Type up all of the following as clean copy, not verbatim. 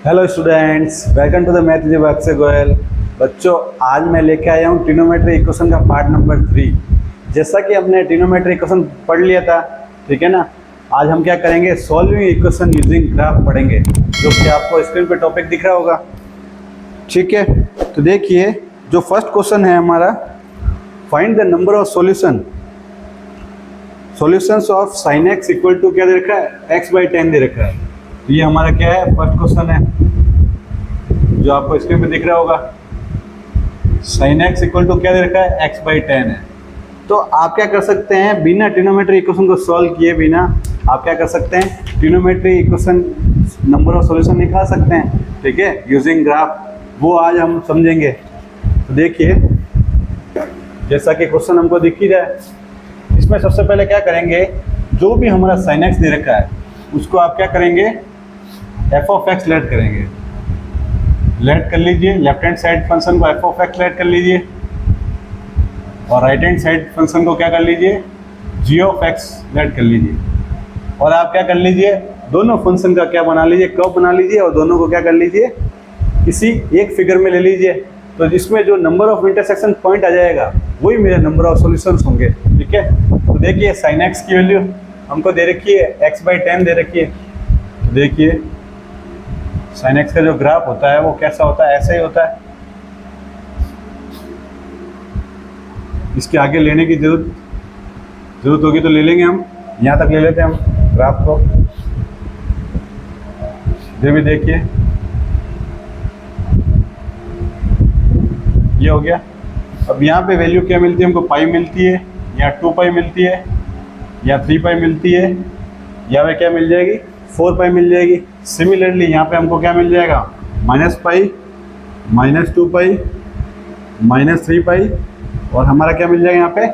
Hello students, welcome to the math with Akshay Goyal. बच्चों, आज मैं लेके आया हूँ ट्रिग्नोमेट्री इक्वेशन का पार्ट नंबर 3। जैसा कि हमने ट्रिग्नोमेट्री इक्वेशन पढ़ लिया था, ठीक है ना। आज हम क्या करेंगे, सॉल्विंग इक्वेशन यूजिंग ग्राफ पढ़ेंगे, जो कि आपको स्क्रीन पे टॉपिक दिख रहा होगा। ठीक है, तो देखिए जो फर्स्ट क्वेश्चन है हमारा, find the number of solutions of sin x equal to क्या दे रखा है, x/10 दे रखा है। तो ये हमारा क्या है, फर्स्ट क्वेश्चन है जो आपको स्क्रीन पे दिख रहा होगा। sin x इक्वल टू क्या दे रखा है, x/10 है। तो आप क्या कर सकते हैं, बिना ट्रिग्नोमेट्री इक्वेशन को सॉल्व किए बिना आप क्या कर सकते हैं, trigonometry equation number of solution निकाल सकते हैं, ठीक है, यूजिंग ग्राफ। वो आज हम समझेंगे। तो देखिए जैसा कि क्वेश्चन हमको दिख ही रहा है, इसमें सबसे पहले क्या करेंगे, जो भी हमारा sin x दे रखा है उसको आप क्या करेंगे, f(x) लेट करेंगे। लेट कर लीजिए, लेफ्ट हैंड साइड फंक्शन को f(x) लेट कर लीजिए और राइट हैंड साइड फंक्शन को क्या कर लीजिए, g(x) लेट कर लीजिए। और आप क्या कर लीजिए, दोनों फंक्शन का क्या बना लीजिए, कर्व बना लीजिए और दोनों को क्या कर लीजिए, किसी एक फिगर में ले लीजिए। तो जिसमें जो नंबर ऑफ इंटरसेक्शन पॉइंट आ जाएगा वही मेरे नंबर ऑफ सॉल्यूशंस होंगे, ठीक है। तो देखिए sin x की वैल्यू हमको दे रखी है, x/10 दे रखी है। तो देखिए sin x का जो ग्राफ होता है वो कैसा होता है, ऐसा ही होता है। इसके आगे लेने की जरूरत होगी तो ले लेंगे, हम यहाँ तक ले लेते हैं हम ग्राफ को। ये भी देखिए, ये हो गया। अब यहाँ पे वैल्यू क्या मिलती है हमको, पाई मिलती है, या 2 पाई मिलती है, या 3 पाई मिलती है, या वे क्या मिल जाएगी, 4 पाई मिल जाएगी। सिमिलरली यहाँ पे हमको क्या मिल जाएगा, -पाई, -2 पाई, -3 पाई और हमारा क्या मिल जाएगा यहाँ पे,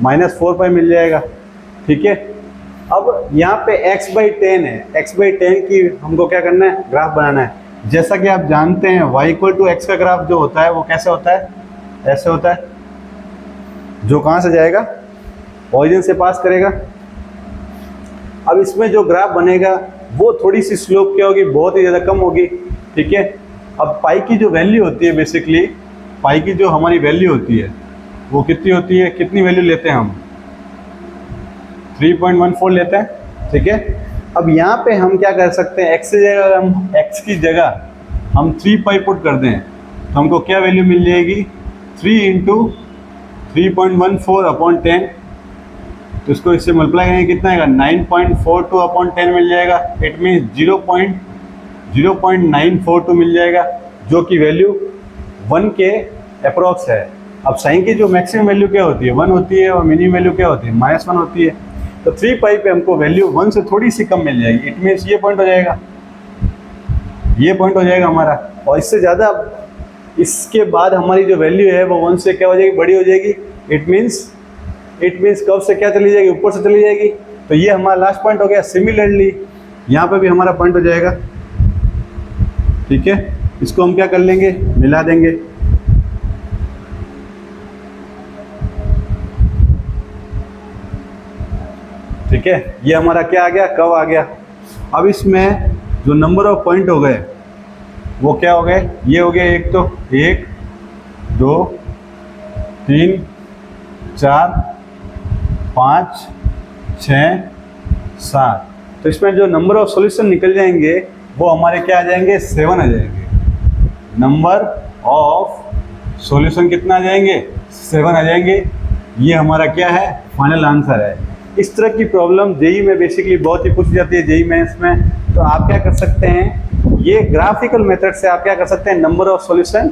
-4 पाई मिल जाएगा, ठीक है। अब यहाँ पे x/10 है, x/10 की हमको क्या करना है, ग्राफ बनाना है। जैसा कि आप जानते हैं y = x का ग्राफ जो होता है वो कैसे होता है, ऐसे होता है, जो कहाँ से जाएगा, ओरिजिन से पास करेगा। अब इसमें जो ग्राफ बनेगा वो थोड़ी सी स्लोप क्या होगी, बहुत ही ज़्यादा कम होगी, ठीक है। अब पाई की जो वैल्यू होती है, बेसिकली पाई की जो हमारी वैल्यू होती है वो कितनी होती है, कितनी वैल्यू लेते हैं हम, 3.14 लेते हैं, ठीक है। अब यहाँ पे हम क्या कर सकते हैं, x की जगह हम x की जगह हम 3 पाई पुट कर दें तो हमको क्या वैल्यू मिल जाएगी, 3 × 3.14/10। तो इसको इससे मल्टीप्लाई करेंगे, कितना आएगा, 9.42/10 मिल जाएगा। इट मीन्स 0.0942 मिल जाएगा, जो कि वैल्यू 1 के अप्रॉक्स है। अब साइन की जो मैक्सिमम वैल्यू क्या होती है, 1 होती है, और मिनिमम वैल्यू क्या होती है, -1 होती है। तो 3 पाई पे हमको वैल्यू 1 से थोड़ी सी कम मिल जाएगी। इट मीन्स ये पॉइंट हो जाएगा, ये पॉइंट हो जाएगा हमारा। और इससे ज़्यादा इसके बाद हमारी जो वैल्यू है वो 1 से क्या हो जाएगी, बड़ी हो जाएगी। इट मीन्स कब से क्या चली जाएगी, ऊपर से चली जाएगी। तो ये हमारा लास्ट पॉइंट हो गया। सिमिलरली यहाँ पे भी हमारा पॉइंट हो जाएगा, ठीक है। इसको हम क्या कर लेंगे, मिला देंगे। ठीक है, ये हमारा क्या आ गया, कर्व आ गया। अब इसमें जो नंबर ऑफ पॉइंट हो गए वो क्या हो गए, ये हो गए, एक तो 1 2 3 4 5 6 7। तो इसमें जो नंबर ऑफ सॉल्यूशन निकल जाएंगे वो हमारे क्या आ जाएंगे, 7 आ जाएंगे। नंबर ऑफ सॉल्यूशन कितना आ जाएंगे, 7 आ जाएंगे। ये हमारा क्या है, फाइनल आंसर है। इस तरह की प्रॉब्लम जेई में बेसिकली बहुत ही पूछी जाती है, जेई मेंस में। तो आप क्या कर सकते हैं, ये ग्राफिकल मेथड से आप क्या कर सकते हैं, number of solution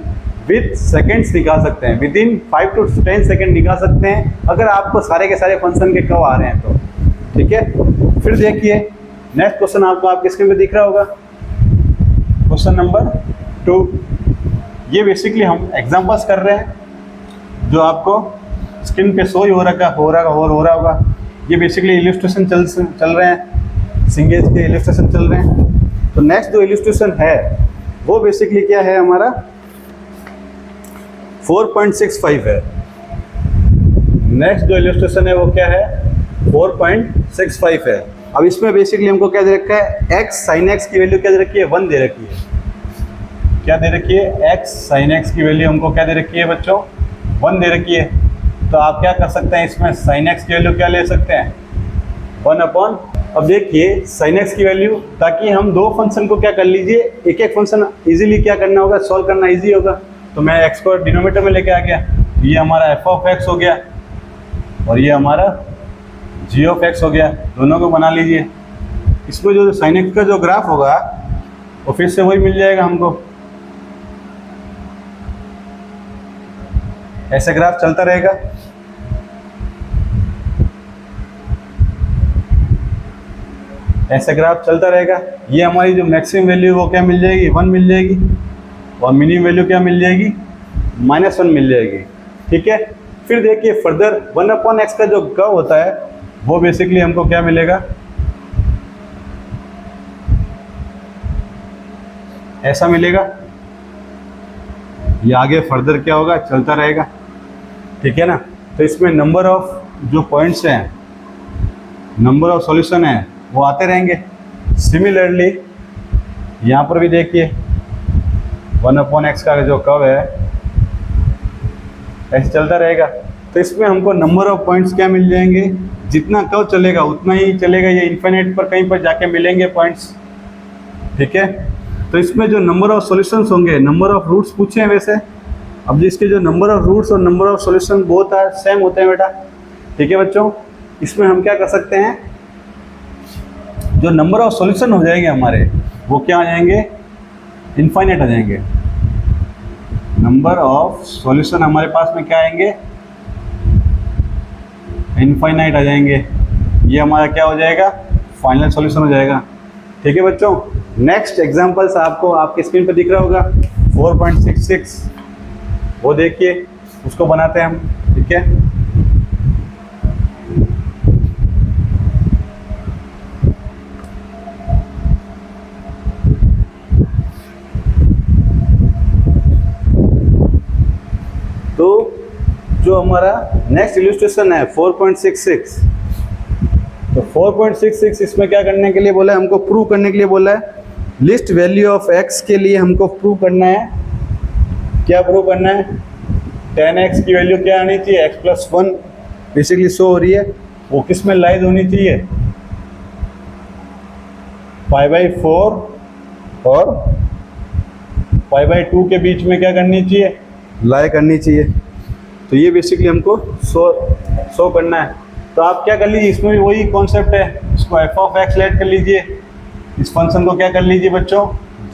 with seconds निकाल सकते हैं, विद इन 5 to 10 सेकंड निकाल सकते हैं, अगर आपको सारे के सारे फंक्शन के कर्व आ रहे हैं तो, ठीक है। फिर देखिए नेक्स्ट क्वेश्चन आपको आपके स्क्रीन पे दिख रहा होगा, क्वेश्चन नंबर 2। ये बेसिकली हम एग्जांपल्स कर रहे हैं, जो आपको स्क्रीन पे शो ही हो रहा होगा। ये बेसिकली इलस्ट्रेशन चल रहे हैं, सिंगेज के इलस्ट्रेशन चल रहे हैं। तो नेक्स्ट जो इलस्ट्रेशन है वो बेसिकली क्या है, हमारा 4.65 है। नेक्स्ट जो इलस्ट्रेशन है वो क्या है, 4.65 है। अब इसमें बेसिकली हमको क्या दे रखा है, x sin x की वैल्यू क्या दे रखी है, 1 दे रखी है। क्या दे रखी है, x साइन x की वैल्यू हमको क्या दे रखी है बच्चों, 1 दे रखी है। तो आप क्या कर सकते हैं, इसमें साइन x की वैल्यू क्या ले सकते हैं, 1 अपॉन। अब देखिए साइन x की वैल्यू, ताकि हम दो फंक्शन को क्या कर लीजिए, एक एक फंक्शन इजीली क्या करना होगा, सॉल्व करना इजी होगा। तो मैं x को डिनोमिनेटर में लेके आ गया, ये हमारा f ऑफ x हो गया और ये हमारा g ऑफ x हो गया, दोनों को बना लीजिए। इसमें जो साइन x का जो ग्राफ होगा वो फिर से वही मिल जाएगा हमको, ऐसे ग्राफ चलता रहेगा। ऐसे ग्राफ चलता रहेगा। ये हमारी जो मैक्सिमम वैल्यू वो क्या मिल जाएगी, 1 मिल जाएगी, और मिनिमम वैल्यू क्या मिल जाएगी, -1 मिल जाएगी। ठीक है, फिर देखिए फर्दर 1 अपॉन एक्स का जो कर्व होता है वो बेसिकली हमको क्या मिलेगा, ऐसा मिलेगा। ये आगे फर्दर क्या होगा, चलता रहेगा। ठीक है ना। तो इसमें नंबर ऑफ जो पॉइंट्स हैं, नंबर ऑफ सॉल्यूशन है वो आते रहेंगे। सिमिलरली यहाँ पर भी देखिए 1 अपॉन एक्स का जो कर्व है ऐसे चलता रहेगा। तो इसमें हमको नंबर ऑफ पॉइंट्स क्या मिल जाएंगे, जितना कर्व चलेगा उतना ही चलेगा, ये इन्फिनिट पर कहीं पर जाके मिलेंगे पॉइंट्स। ठीक है, तो इसमें जो नंबर ऑफ सॉल्यूशंस होंगे, नंबर ऑफ रूट्स पूछे हैं वैसे। अब जिसके जो नंबर ऑफ रूट्स और number of solution both are same होते हैं बेटा। ठीक है बच्चों, इसमें हम क्या कर सकते हैं, जो नंबर ऑफ सॉल्यूशन हो जाएंगे हमारे वो क्या आ जाएंगे, इनफाइनाइट आ जाएंगे। नंबर ऑफ सॉल्यूशन हमारे पास में क्या आएंगे, इनफाइनाइट आ जाएंगे। ये हमारा क्या हो जाएगा, फाइनल सॉल्यूशन हो जाएगा। ठीक है बच्चों, नेक्स्ट एग्जांपल्स आपको आपके स्क्रीन पर दिख रहा होगा 4.66, वो देखिए, उसको बनाते हैं हम। ठीक है, तो जो हमारा नेक्स्ट इलस्ट्रेशन है 4.66, तो 4.66 इसमें क्या करने के लिए बोला है, हमको प्रूव करने के लिए बोला है। लिस्ट वैल्यू ऑफ x के लिए हमको प्रूव करना है, क्या प्रूव करना है, 10x की वैल्यू क्या आनी चाहिए, x+1 बेसिकली शो हो रही है, वो किस में लाइज होनी चाहिए, π/4 और π/2 के बीच में क्या करनी चाहिए, लाई करनी चाहिए। तो ये बेसिकली हमको शो करना है। तो आप क्या कर लीजिए, इसमें भी वही कॉन्सेप्ट है, इसको f ऑफ x लेट कर लीजिए, इस फंक्शन को क्या कर लीजिए बच्चों,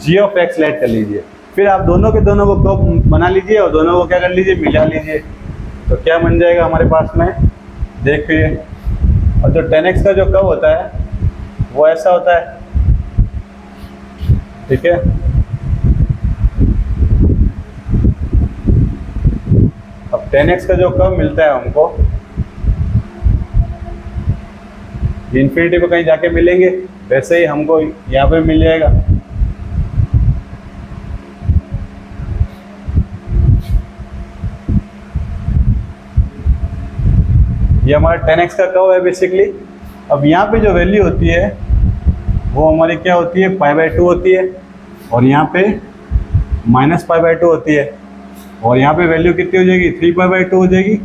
g ऑफ x लेट कर लीजिए। फिर आप दोनों के दोनों को कर्व बना लीजिए और दोनों को क्या कर लीजिए, मिला लीजिए। तो क्या बन जाएगा हमारे पास में, देखिए। और जो 10x का जो कर्व होता है वो ऐसा होता है। ठीक है, अब 10x का जो कर्व मिलता है हमको, इन्फिनिटी पे कहीं जाके मिलेंगे, वैसे ही हमको यहाँ पे मिल जाएगा। ये हमारा 10x का कर्व है बेसिकली। अब यहाँ पे जो वैल्यू होती है वो हमारी क्या होती है, π/2 होती है, और यहाँ पे -π/2 होती है, और यहाँ पे वैल्यू कितनी हो जाएगी, 3π/2 हो जाएगी,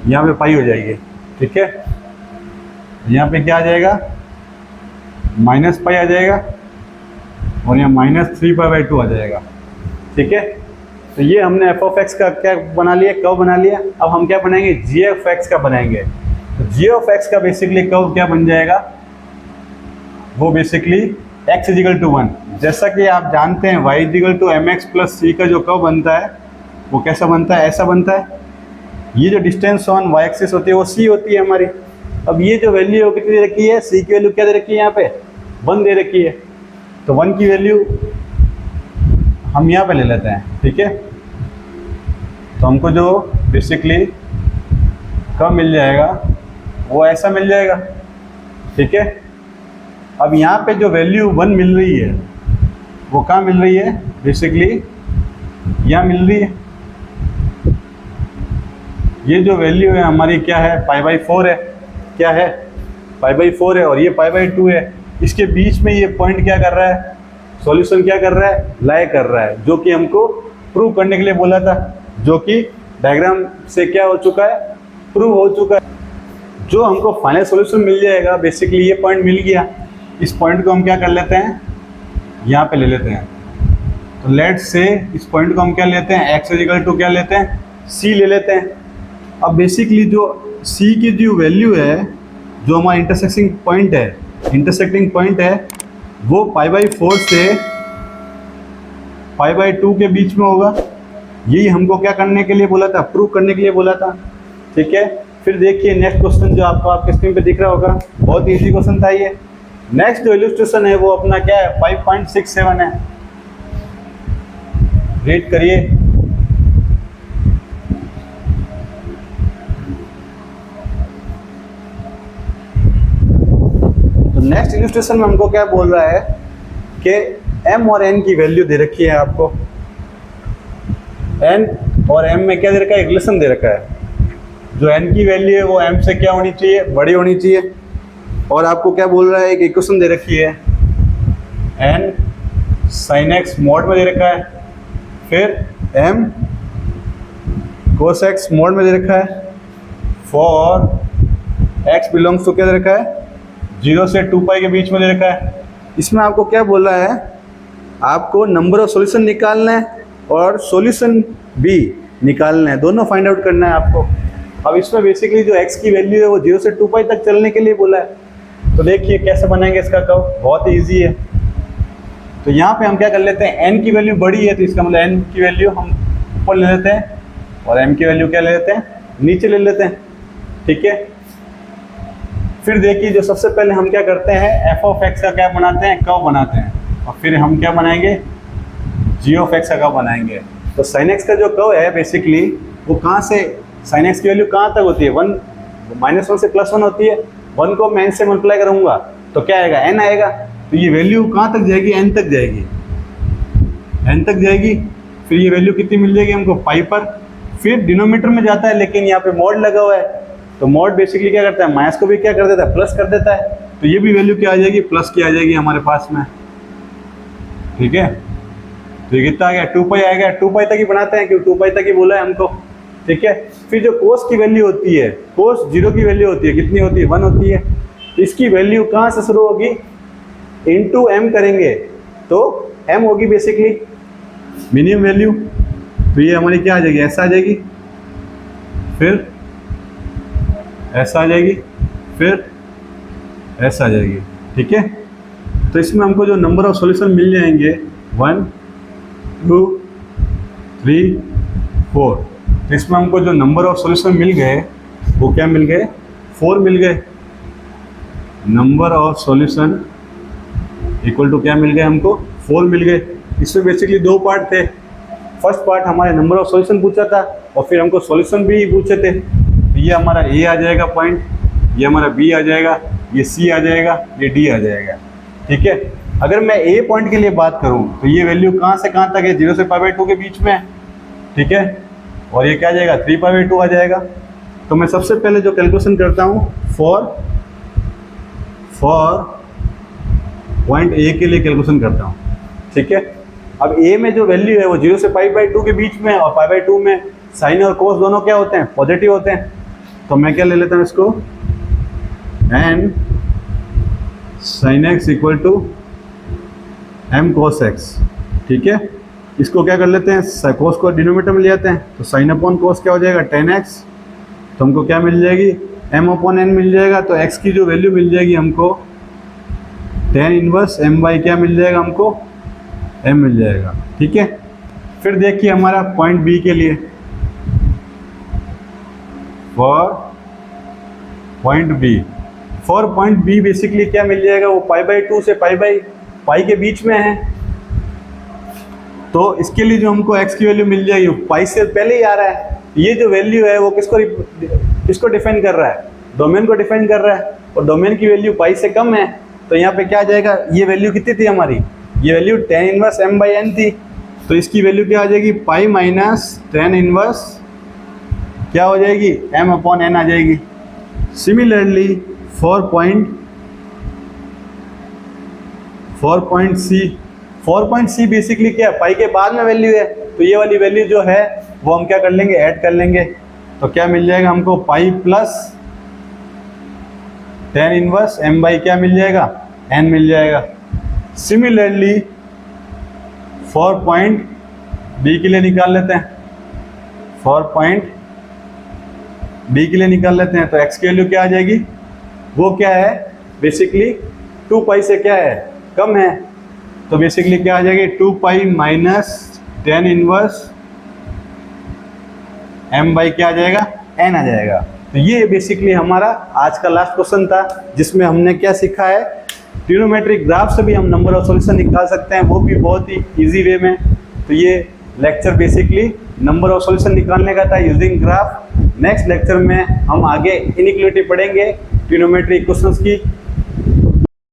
यहाँ पे पाई हो जाएगी। ठीक है, यहाँ पे क्या आ जाएगा, -π आ जाएगा, और यहाँ -3π/2 आ जाएगा। ठीक है, तो ये हमने f ऑफ x का क्या बना लिया, कर्व बना लिया। अब हम क्या बनाएंगे, g ऑफ x का बनाएंगे। तो g ऑफ x का बेसिकली कर्व क्या बन जाएगा, वो बेसिकली x = 1। जैसा कि आप जानते हैं y = mx + c का जो कर्व बनता है वो कैसा बनता है, ऐसा बनता है। ये जो डिस्टेंस ऑन y एक्सिस होती है वो c होती है हमारी। अब ये जो वैल्यू कितनी दे रखी है, c की वैल्यू क्या दे रखी है, यहाँ पे 1 दे रखी है। तो 1 की वैल्यू हम यहाँ पे ले लेते हैं। ठीक है, तो हमको जो बेसिकली कर्व मिल जाएगा वो ऐसा मिल जाएगा। ठीक है, अब यहाँ पे जो वैल्यू 1 मिल रही है वो कहाँ मिल रही है, बेसिकली यहाँ मिल रही है। ये जो वैल्यू है हमारी क्या है, π/4 है, क्या है, π/4 है, और ये π/2 है। इसके बीच में ये पॉइंट क्या कर रहा है, सॉल्यूशन क्या कर रहा है, लाई कर रहा है, जो कि हमको प्रूव करने के लिए बोला था, जो कि डायग्राम से क्या हो चुका है, प्रूव हो चुका है। जो हमको फाइनल सॉल्यूशन मिल जाएगा, बेसिकली ये पॉइंट मिल गया, इस पॉइंट को हम क्या कर लेते हैं, यहाँ पे ले लेते हैं। तो लेट से इस पॉइंट को हम क्या लेते हैं, x इक्वल टू क्या लेते हैं, c ले लेते हैं। अब बेसिकली जो c की जो वैल्यू है, जो हमारा इंटरसेक्टिंग पॉइंट है वो π/4 से π/2 के बीच में होगा। यही हमको क्या करने के लिए बोला था, प्रूव करने के लिए बोला था। ठीक है, फिर देखिए नेक्स्ट क्वेश्चन जो आपको आपके स्क्रीन पे दिख रहा होगा, बहुत इजी क्वेश्चन था ये। नेक्स्ट जो इलस्ट्रेशन है वो अपना क्या है, 5.67 है। रीड करिए। तो नेक्स्ट इलस्ट्रेशन में हमको क्या बोल रहा है कि m और n की वैल्यू दे रखी है आपको। n और m में क्या दे रखा है, रिलेशन दे रखा है। जो n की वैल्यू है वो m से क्या होनी चाहिए, बड़ी होनी चाहिए। और आपको क्या बोल रहा है, एक इक्वेशन दे रखी है, n sin x मोड में दे रखा है, फिर m cos x मोड में दे रखा है, फॉर x बिलोंग्स टू क्या दे रखा है, 0 से 2π के बीच में दे रखा है। इसमें आपको क्या बोल रहा है, आपको नंबर ऑफ सॉल्यूशन निकालना है और सॉल्यूशन भी निकालना है, दोनों फाइंड आउट करना है आपको। अब इसमें बेसिकली जो x की वैल्यू है वो 0 से 2π तक चलने के लिए बोला है। तो देखिए कैसे बनाएंगे इसका कर्व, बहुत ईजी है। तो यहाँ पे हम क्या कर लेते हैं, n की वैल्यू बड़ी है तो इसका मतलब n की वैल्यू हम ऊपर ले लेते हैं और m की वैल्यू क्या ले लेते हैं, नीचे ले लेते हैं। ठीक है, फिर देखिए जो सबसे पहले हम क्या करते हैं, f ऑफ x का क्या बनाते हैं, कर्व बनाते हैं, और फिर हम क्या बनाएंगे, g ऑफ x का कर्व बनाएंगे। तो sin x का जो कर्व है बेसिकली वो कहाँ से, sin x की वैल्यू कहाँ तक होती है, 1 से +1 होती है। 1 को मैं n से मल्टीप्लाई करूँगा तो क्या आएगा, n आएगा। तो ये वैल्यू कहाँ तक जाएगी, n तक जाएगी, n तक जाएगी। फिर ये वैल्यू कितनी मिल जाएगी हमको, पाई पर। फिर डिनोमीटर में जाता है, लेकिन यहाँ पे मॉड लगा हुआ है, तो मॉड बेसिकली क्या करता है, माइनस को भी क्या कर देता है, प्लस कर देता है। तो ये भी वैल्यू क्या आ जाएगी, प्लस की आ जाएगी हमारे पास में। ठीक है, तो ये कितना आ गया, 2π आएगा। 2π तक ही बनाते हैं क्योंकि 2π तक ही बोला है हमको। ठीक है, फिर जो कोस की वैल्यू होती है, कोस 0 की वैल्यू होती है, कितनी होती है, 1 होती है। इसकी वैल्यू कहाँ से शुरू होगी, इंटू m करेंगे तो m होगी बेसिकली मिनिमम वैल्यू। तो ये हमारी क्या आ जाएगी, ऐसा आ जाएगी, फिर ऐसा आ जाएगी, फिर ऐसा आ जाएगी। ठीक है, तो इसमें हमको जो नंबर ऑफ सॉल्यूशन मिल जाएंगे 1 2 3 4। तो इसमें हमको जो नंबर ऑफ सॉल्यूशन मिल गए वो क्या मिल गए, 4 मिल गए। Number of solution equal to क्या मिल गए हमको, 4 मिल गए। इसमें बेसिकली 2 पार्ट थे। फर्स्ट पार्ट हमारे नंबर ऑफ सॉल्यूशन पूछा था और फिर हमको सॉल्यूशन भी पूछे थे। तो ये हमारा A आ जाएगा पॉइंट, ये हमारा B आ जाएगा, ये C आ जाएगा, ये D आ जाएगा। ठीक है, अगर मैं A पॉइंट के लिए बात करूं तो ये वैल्यू कहां से कहां तक है, 0 से π/2 के बीच में है। ठीक है, और ये क्या आ जाएगा, 3π/2 आ जाएगा। तो मैं सबसे पहले जो कैलकुलेशन करता हूं फॉर पॉइंट A के लिए कैलकुलेशन करता हूं। ठीक है, अब A में जो वैल्यू है वो 0 से π/2 के बीच में है और π/2 में साइन और कोस दोनों क्या होते हैं, पॉजिटिव होते हैं। तो मैं क्या ले लेता हूँ इसको, n sin x equal to m cos x। ठीक है, इसको क्या कर लेते हैं, कोस को डिनोमीटर में ले आते हैं, तो साइन अपॉन कोस क्या हो जाएगा, 10x। तो हमको क्या मिल जाएगी, m अपॉन n मिल जाएगा। तो x की जो वैल्यू मिल जाएगी हमको tan इनवर्स m बाई क्या मिल जाएगा हमको, m मिल जाएगा। ठीक है, फिर देखिए हमारा पॉइंट B के लिए, फॉर पॉइंट B बेसिकली क्या मिल जाएगा, वो π/2 से π के बीच में है। तो इसके लिए जो हमको x की वैल्यू मिल जाएगी, पाई से पहले ही आ रहा है। ये जो वैल्यू है वो किसको डिफाइन कर रहा है, डोमेन को डिफाइन कर रहा है, और डोमेन की वैल्यू पाई से कम है। तो यहाँ पे क्या आ जाएगा, ये वैल्यू कितनी थी हमारी, ये वैल्यू tan इनवर्स m/n थी। तो इसकी वैल्यू क्या आ जाएगी, पाई माइनस tan इनवर्स क्या हो जाएगी, m/n आ जाएगी। Similarly for point C, 4.c basically क्या है, पाई के बाद में वैल्यू है, तो ये वाली वैल्यू जो है वो हम क्या कर लेंगे, ऐड कर लेंगे। तो क्या मिल जाएगा हमको, pi plus tan inverse m by क्या मिल जाएगा, n मिल जाएगा। सिमिलरली 4 पॉइंट b के लिए निकाल लेते हैं, 4 पॉइंट b के लिए निकाल लेते हैं। तो x की वैल्यू क्या आ जाएगी, वो क्या है बेसिकली 2 पाई से क्या है, कम है। तो बेसिकली क्या आ जाएगी, 2 pi minus tan inverse m by क्या आ जाएगा, n आ जाएगा। तो ये बेसिकली हमारा आज का लास्ट क्वेश्चन था, जिसमें हमने क्या सीखा है, ट्रिग्नोमेट्रिक ग्राफ से भी हम नंबर ऑफ सॉल्यूशन निकाल सकते हैं, वो भी बहुत ही इजी वे में। तो ये lecture basically number of solution निकालने का था यूजिंग ग्राफ। नेक्स्ट लेक्चर में हम आगे इनइक्वालिटी पढ़ेंगे, ट्रिग्नोमेट्रिक क्वेश्चंस की।